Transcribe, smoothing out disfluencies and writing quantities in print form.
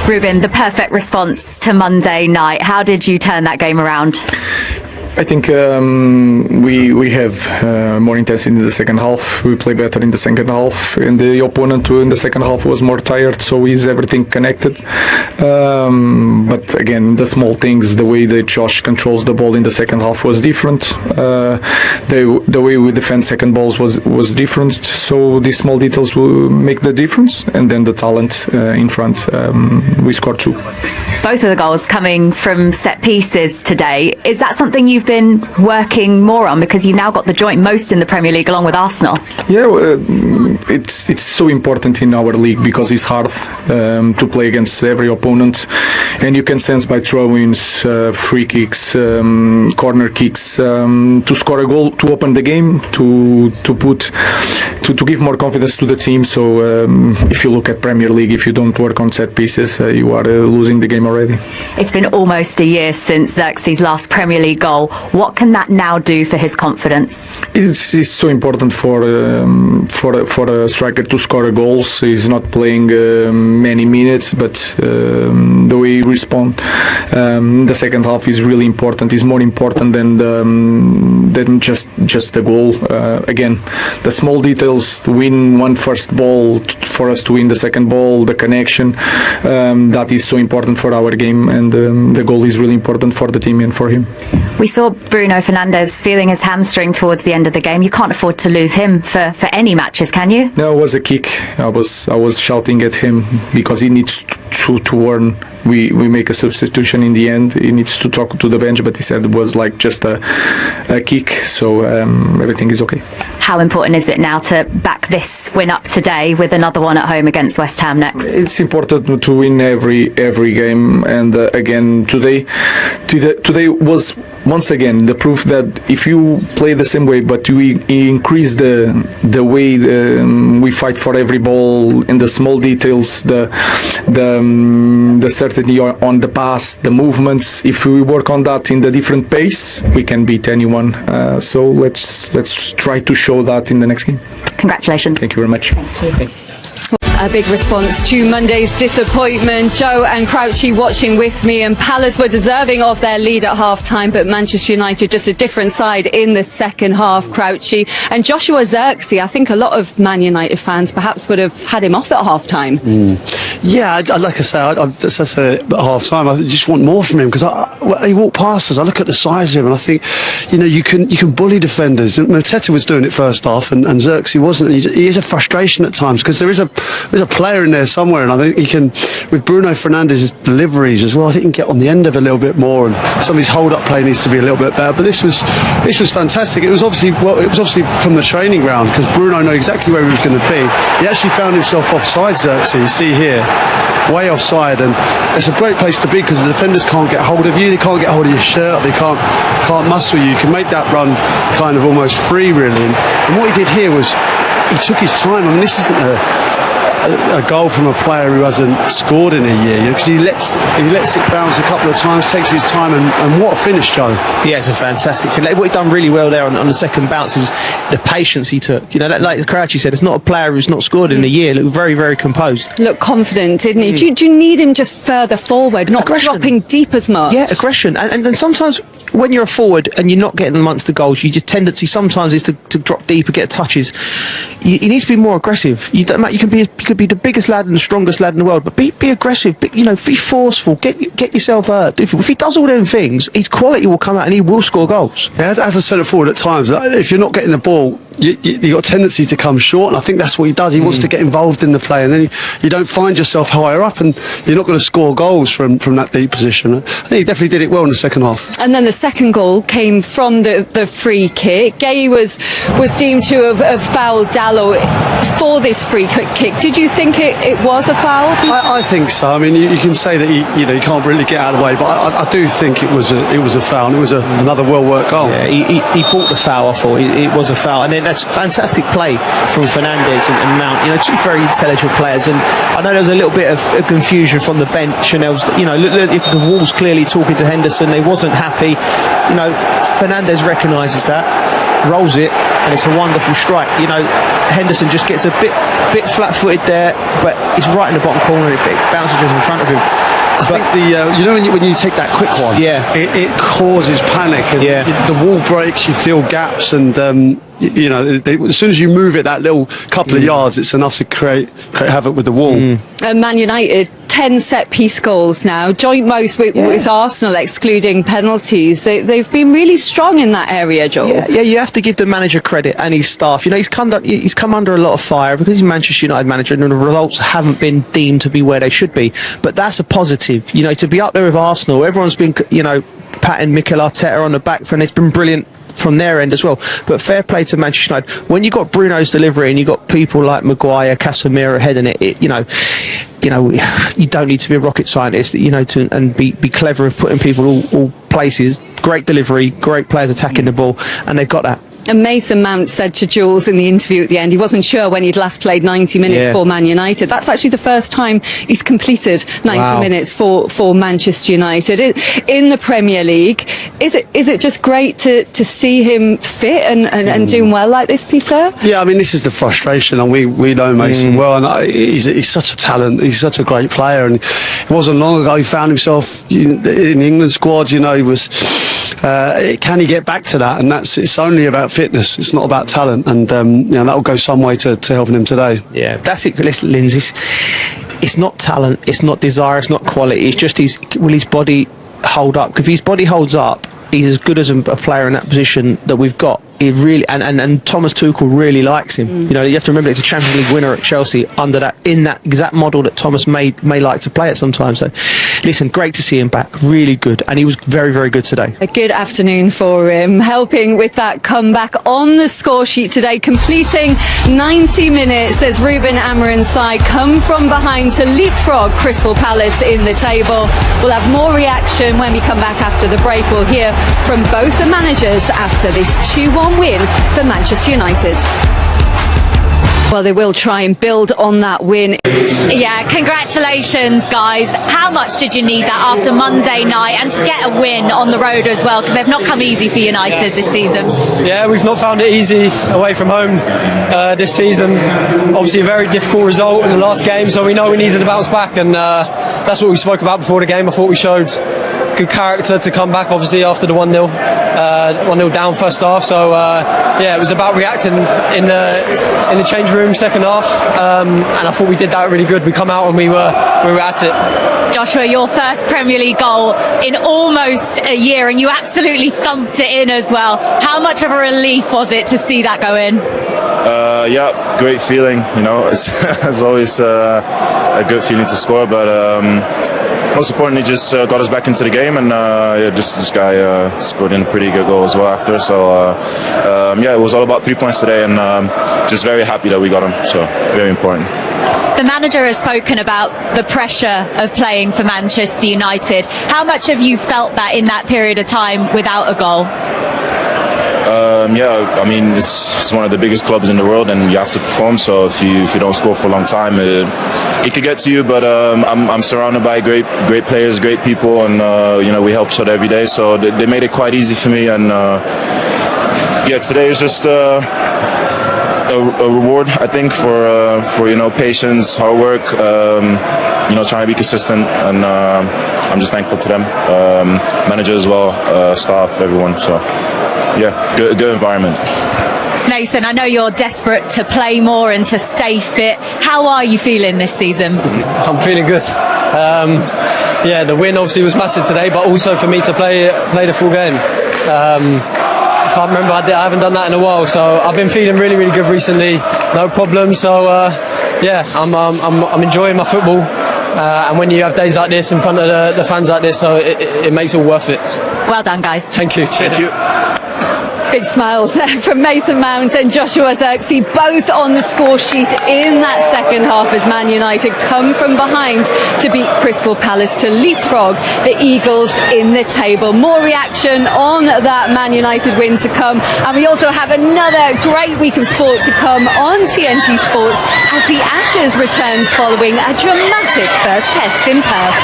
Ruben, the perfect response to Monday night. How did you turn that game around? I think we have more intensity in the second half. We play better in the second half, and the opponent in the second half was more tired, so is everything connected. But again, the small things, the way that Josh controls the ball in the second half was different. The way we defend second balls was different. So these small details will make the difference, and then the talent in front. We scored 2. Both of the goals coming from set pieces today. Is that something you've been working more on, because you've now got the joint most in the Premier League along with Arsenal? Yeah, it's so important in our league because it's hard to play against every opponent, and you can sense by throw-ins, free kicks, corner kicks, to score a goal, to open the game, to give more confidence to the team. So if you look at Premier League, if you don't work on set pieces, you are losing the game already. It's been almost a year since Xerxes' last Premier League goal. What can that now do for his confidence? It's so important for a striker to score goals. He's not playing many minutes, but the way he responds the second half is really important. It's more important than just the goal. Again, the small details to win one first ball, for us to win the second ball, the connection, that is so important for our game, and the goal is really important for the team and for him. We saw Bruno Fernandes feeling his hamstring towards the end of the game. You can't afford to lose him for any matches, can you? No, it was a kick. I was shouting at him because he needs to earn. We make a substitution in the end. He needs to talk to the bench, but he said it was like just a kick, so everything is okay. How important is it now to back this win up today with another one at home against West Ham next? It's important to win every game, and again today was once again the proof that if you play the same way but you increase the way we fight for every ball, in the small details, the certainty on the pass, the movements, if we work on that in the different pace, we can beat anyone. So let's try to show that in the next game. Congratulations. Thank you very much. Thank you. A big response to Monday's disappointment. Joe and Crouchy watching with me, and Palace were deserving of their lead at half-time, but Manchester United just a different side in the second half, Crouchy. And Joshua Zirkzee, I think a lot of Man United fans perhaps would have had him off at half-time. Yeah, like I said at half-time, I just want more from him, because he walked past us, I look at the size of him, and I think, you can bully defenders. Mateta was doing it first half, and Zirkzee wasn't. He is a frustration at times, because there's a player in there somewhere, and I think he can, with Bruno Fernandes' deliveries as well, I think he can get on the end of it a little bit more, and some of his hold-up play needs to be a little bit better. But this was fantastic. It was obviously from the training ground, because Bruno knew exactly where he was going to be. He actually found himself offside, Xerxes, you see here, way offside, and it's a great place to be, because the defenders can't get hold of you, they can't get hold of your shirt, they can't muscle you. You can make that run kind of almost free, really. And what he did here was he took his time. I mean, this isn't a goal from a player who hasn't scored in a year, because he lets it bounce a couple of times, takes his time, and what a finish, Joe. Yeah, it's a fantastic finish. What he done really well there on the second bounce is the patience he took. Like Crouchy said, it's not a player who's not scored in a year. Looked very, very composed. Looked confident, didn't he? Do you need him just further forward, not dropping deep as much? Yeah, aggression. And then sometimes when you're a forward and you're not getting amongst the goals, your tendency sometimes is to drop deep and get touches. You need to be more aggressive. You can be the biggest lad and the strongest lad in the world, but be aggressive. Be forceful. Get yourself hurt. If he does all them things, his quality will come out and he will score goals. Yeah, as a centre forward at times, if you're not getting the ball, you got a tendency to come short, and I think that's what he does. He wants to get involved in the play, and then you don't find yourself higher up, and you're not going to score goals from that deep position. I think he definitely did it well in the second half. And then the second goal came from the free kick. Gay was deemed to have fouled Dalot for this free kick. Did you think it was a foul? I think so. I mean, you can say that he can't really get out of the way, but I do think it was a foul. And it was another well worked goal. Yeah, he bought the foul. I thought it was a foul, and then that's fantastic play from Fernandes and Mount. Two very intelligent players, and I know there was a little bit of confusion from the bench, and there was, the Wolves clearly talking to Henderson. They wasn't happy. Fernandes recognises that, rolls it, and it's a wonderful strike. Henderson just gets a bit flat-footed there, but it's right in the bottom corner. It bounces just in front of him. I think when you take that quick one, it causes panic, and the wall breaks. You feel gaps, and as soon as you move it that little couple of yards, it's enough to create havoc with the wall. And Man United 10 set-piece goals now, joint most with Arsenal, excluding penalties. They've been really strong in that area, Joel. Yeah, you have to give the manager credit and his staff. He's come under a lot of fire because he's Manchester United manager, and the results haven't been deemed to be where they should be. But that's a positive. To be up there with Arsenal, everyone's been, patting Mikel Arteta on the back, and it's been brilliant from their end as well. But fair play to Manchester United. When you got Bruno's delivery and you got people like Maguire, Casemiro heading it, you don't need to be a rocket scientist, to be clever of putting people all places. Great delivery, great players attacking the ball, and they've got that. And Mason Mount said to Jules in the interview at the end, he wasn't sure when he'd last played 90 minutes for Man United. That's actually the first time he's completed 90 minutes for Manchester United in the Premier League. Is it just great to see him fit and doing well like this, Peter? Yeah, I mean, this is the frustration, and we know Mason well, and he's such a talent. He's such a great player, and it wasn't long ago he found himself in the England squad. He was. Can he get back to that? And it's only about fitness. It's not about talent, and that will go some way to helping him today. Yeah, that's it. Listen, Lindsay, it's not talent, it's not desire, it's not quality. It's just will his body hold up? If his body holds up, he's as good as a player in that position that we've got. He really and Thomas Tuchel really likes him. You have to remember it's a Champions League winner at Chelsea in that exact model that Thomas may like to play at sometimes. So, listen, great to see him back. Really good, and he was very, very good today. A good afternoon for him, helping with that comeback on the score sheet today, completing 90 minutes as Ruben Amorim's side come from behind to leapfrog Crystal Palace in the table. We'll have more reaction when we come back after the break. We'll hear from both the managers after this 2-1 win for Manchester United. Well, they will try and build on that win. Yeah, congratulations, guys. How much did you need that after Monday night, and to get a win on the road as well, because they've not come easy for United this season? Yeah, we've not found it easy away from home this season. Obviously a very difficult result in the last game, so we know we needed to bounce back, and that's what we spoke about before the game. I thought we showed good character to come back, obviously, after the 1-0 down first half. So it was about reacting in the change room second half, and I thought we did that really good. We come out and we were at it. Joshua, your first Premier League goal in almost a year, and you absolutely thumped it in as well. How much of a relief was it to see that go in? Great feeling. It's always a good feeling to score, but most importantly, just got us back into the game, and this guy scored in a pretty good goal as well after. So it was all about 3 points today, and just very happy that we got them. So very important. The manager has spoken about the pressure of playing for Manchester United. How much have you felt that in that period of time without a goal? I mean, it's one of the biggest clubs in the world, and you have to perform. So if you don't score for a long time, it could get to you. But I'm surrounded by great players, great people, and we help each other every day. So they made it quite easy for me. And today is just a reward, I think, for patience, hard work, trying to be consistent, and I'm just thankful to them, manager as well, staff, everyone. So. Yeah, good environment. Mason, I know you're desperate to play more and to stay fit. How are you feeling this season? I'm feeling good. The win obviously was massive today, but also for me to play the full game. I can't remember, I haven't done that in a while, so I've been feeling really, really good recently. No problem. So I'm enjoying my football. And when you have days like this in front of the fans like this, so it makes it all worth it. Well done, guys. Thank you. Cheers. Thank you. Big smiles from Mason Mount and Joshua Zirkzee, both on the score sheet in that second half as Man United come from behind to beat Crystal Palace to leapfrog the Eagles in the table. More reaction on that Man United win to come, and we also have another great week of sport to come on TNT Sports as the Ashes returns following a dramatic first test in Perth.